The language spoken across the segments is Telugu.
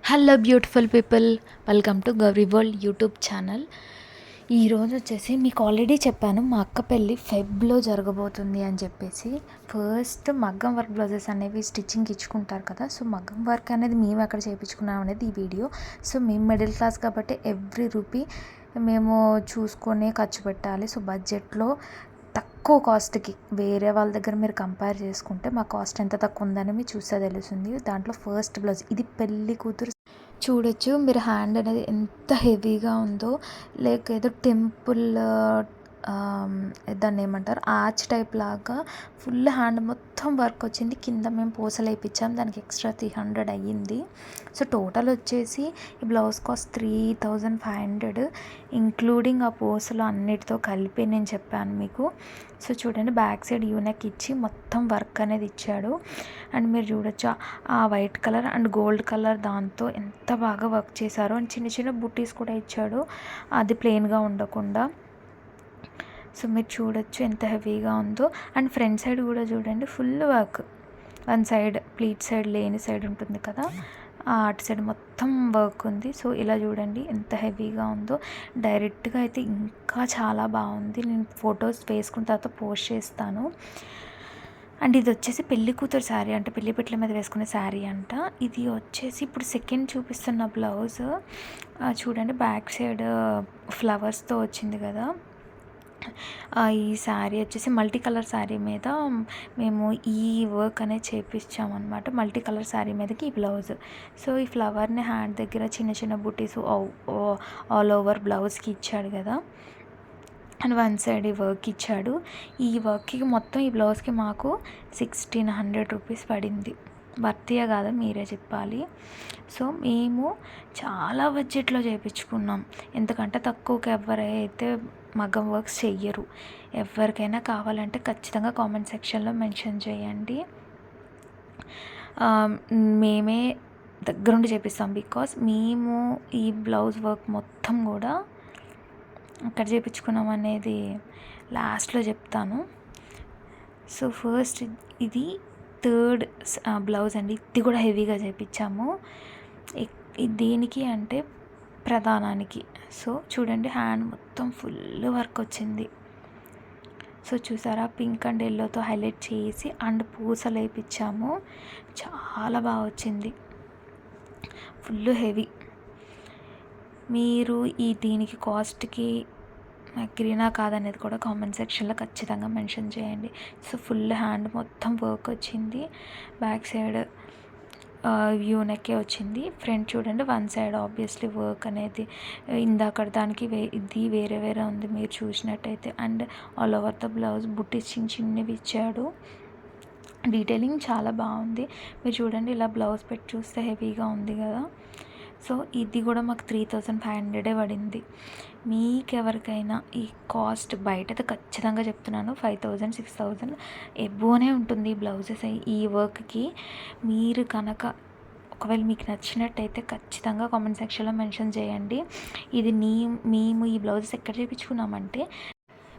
Hello beautiful people, welcome to Gauri world YouTube channel. ఈరోజు వచ్చేసి మీకు ఆల్రెడీ చెప్పాను మా అక్క పెళ్ళి ఫెబ్లో జరగబోతుంది అని చెప్పేసి. ఫస్ట్ మగ్గం వర్క్ బ్లౌజెస్ అనేవి స్టిచ్చింగ్కి ఇచ్చుకుంటారు కదా, సో మగ్గం వర్క్ అనేది మేము ఎక్కడ చేయించుకున్నాం అనేది ఈ వీడియో. సో మేము మిడిల్ క్లాస్ కాబట్టి ఎవ్రీ రూపీ మేము చూసుకొని ఖర్చు పెట్టాలి. సో బడ్జెట్లో తక్కువ కాస్ట్కి వేరే వాళ్ళ దగ్గర మీరు కంపేర్ చేసుకుంటే మా కాస్ట్ ఎంత తక్కువ ఉందని మీరు చూస్తే తెలుస్తుంది. దాంట్లో ఫస్ట్ బ్లౌజ్ ఇది పెళ్ళి కూతురు చూడొచ్చు మీరు. హ్యాండ్ అనేది ఎంత హెవీగా ఉందో, లైక్ ఏదో టెంపుల్ దాన్ని ఏమంటారు ఆర్చ్ టైప్ లాగా ఫుల్ హ్యాండ్ మొత్తం వర్క్ వచ్చింది. కింద మేము పూసలు వేయించాం, దానికి ఎక్స్ట్రా 300 అయ్యింది. సో టోటల్ వచ్చేసి ఈ బ్లౌజ్ కాస్ట్ 3500 ఇంక్లూడింగ్ ఆ పూసలు అన్నిటితో కలిపి నేను చెప్పాను మీకు. సో చూడండి, బ్యాక్ సైడ్ యూనెక్ ఇచ్చి మొత్తం వర్క్ అనేది ఇచ్చాడు. అండ్ మీరు చూడొచ్చు ఆ white colour and gold colour దాంతో ఎంత బాగా వర్క్ చేశారో. అండ్ చిన్న చిన్న బుట్టీస్ కూడా ఇచ్చాడు, అది ప్లెయిన్గా ఉండకుండా. సో మీరు చూడొచ్చు ఎంత హెవీగా ఉందో. అండ్ ఫ్రంట్ సైడ్ కూడా చూడండి, full work. One side pleat side లేని సైడ్ ఉంటుంది కదా, అటు సైడ్ మొత్తం వర్క్ ఉంది. సో ఇలా చూడండి ఎంత హెవీగా ఉందో. డైరెక్ట్గా అయితే ఇంకా చాలా బాగుంది. నేను ఫొటోస్ వేసుకున్న తర్వాత పోస్ట్ చేస్తాను. అండ్ ఇది వచ్చేసి పెళ్లి కూతురు శారీ అంట, పెళ్లి పెట్ల మీద వేసుకునే శారీ అంట. ఇది వచ్చేసి ఇప్పుడు సెకండ్ చూపిస్తున్న బ్లౌజ్ చూడండి, బ్యాక్ సైడ్ ఫ్లవర్స్తో వచ్చింది కదా. ఈ శారీ వచ్చేసి మల్టీ కలర్ శారీ మీద మేము ఈ వర్క్ అనేది చేయించామన్నమాట. మల్టీ కలర్ శారీ మీదకి ఈ బ్లౌజ్. సో ఈ ఫ్లవర్ని హ్యాండ్ దగ్గర చిన్న చిన్న బుటీస్ ఆల్ ఓవర్ బ్లౌజ్కి ఇచ్చాడు కదా. అండ్ వన్ సైడ్ ఈ వర్క్ ఇచ్చాడు. ఈ వర్క్కి మొత్తం ఈ బ్లౌజ్కి మాకు 1600 రూపీస్ పడింది. వర్తియా కాదా మీరే చెప్పాలి. సో మేము చాలా బడ్జెట్లో చేయించుకున్నాం, ఎందుకంటే తక్కువకి ఎవరైతే మగ్గం వర్క్స్ చెయ్యరు. ఎవరికైనా కావాలంటే ఖచ్చితంగా కామెంట్ సెక్షన్లో మెన్షన్ చేయండి. మేమే దగ్గరుండి చేపిస్తాం, బికాస్ మేము ఈ బ్లౌజ్ వర్క్ మొత్తం కూడా అక్కడ చేయించుకున్నాం అనేది లాస్ట్లో చెప్తాను. సో ఫస్ట్ ఇది థర్డ్ బ్లౌజ్ అండి, ఇది కూడా హెవీగా చేయించాము. దేనికి అంటే ప్రధానానికి. సో చూడండి, హ్యాండ్ మొత్తం ఫుల్ వర్క్ వచ్చింది. సో చూసారా, పింక్ అండ్ ఎల్లోతో హైలైట్ చేసి అండ్ పూసలు వేయించాము. చాలా బాగా వచ్చింది, ఫుల్ హెవీ. మీరు దీనికి కాస్ట్కి అగ్రీనా కాదనేది కూడా కామెంట్ సెక్షన్లో ఖచ్చితంగా మెన్షన్ చేయండి. సో ఫుల్ హ్యాండ్ మొత్తం వర్క్ వచ్చింది. బ్యాక్ సైడ్ యూనెక్కే వచ్చింది. ఫ్రంట్ చూడండి, వన్ సైడ్ ఆబ్వియస్లీ వర్క్ అనేది ఇందాక దానికి ఇది వేరే వేరే ఉంది మీరు చూసినట్టయితే. And all over the blouse బుట్టీస్ చిన్న చిన్నవి ఇచ్చాడు. డీటెయిలింగ్ చాలా బాగుంది. మీరు చూడండి, ఇలా బ్లౌజ్ పెట్టి చూస్తే హెవీగా ఉంది కదా. సో ఇది కూడా మాకు 3500 పడింది. మీకు ఎవరికైనా ఈ కాస్ట్ బయట అయితే ఖచ్చితంగా చెప్తున్నాను 5000 6000 ఎబోనే ఉంటుంది ఈ బ్లౌజెస్. ఈ వర్క్కి మీరు కనుక ఒకవేళ మీకు నచ్చినట్టయితే ఖచ్చితంగా కామెంట్ సెక్షన్లో మెన్షన్ చేయండి. ఇది మేము ఈ బ్లౌజెస్ ఎక్కడ చేయించుకున్నామంటే,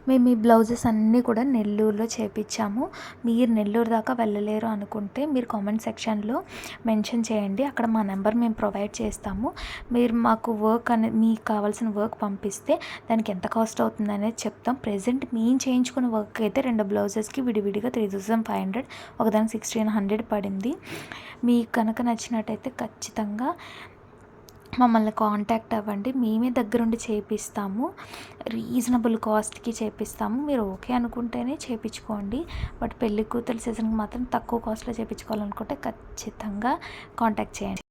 మేము ఈ బ్లౌజెస్ అన్నీ కూడా నెల్లూరులో చేయించాము. మీరు నెల్లూరు దాకా వెళ్ళలేరు అనుకుంటే మీరు కామెంట్ సెక్షన్లో మెన్షన్ చేయండి, అక్కడ మా నెంబర్ మేము ప్రొవైడ్ చేస్తాము. మీరు మాకు వర్క్ అనేది మీకు కావాల్సిన వర్క్ పంపిస్తే దానికి ఎంత కాస్ట్ అవుతుంది అనేది చెప్తాం. ప్రెజెంట్ మేము చేయించుకున్న వర్క్ అయితే 2 బ్లౌజెస్కి విడివిడిగా 3500, ఒకదానికి 1600 పడింది. మీకు కనుక నచ్చినట్టయితే ఖచ్చితంగా మమ్మల్ని కాంటాక్ట్ అవ్వండి, మేమే దగ్గరుండి చేపిస్తాము. రీజనబుల్ కాస్ట్కి చేపిస్తాము. మీరు ఓకే అనుకుంటేనే చేయించుకోండి. బట్ పెళ్లి కూతురు సీజన్కి మాత్రం తక్కువ కాస్ట్లో చేయించుకోవాలనుకుంటే ఖచ్చితంగా కాంటాక్ట్ చేయండి.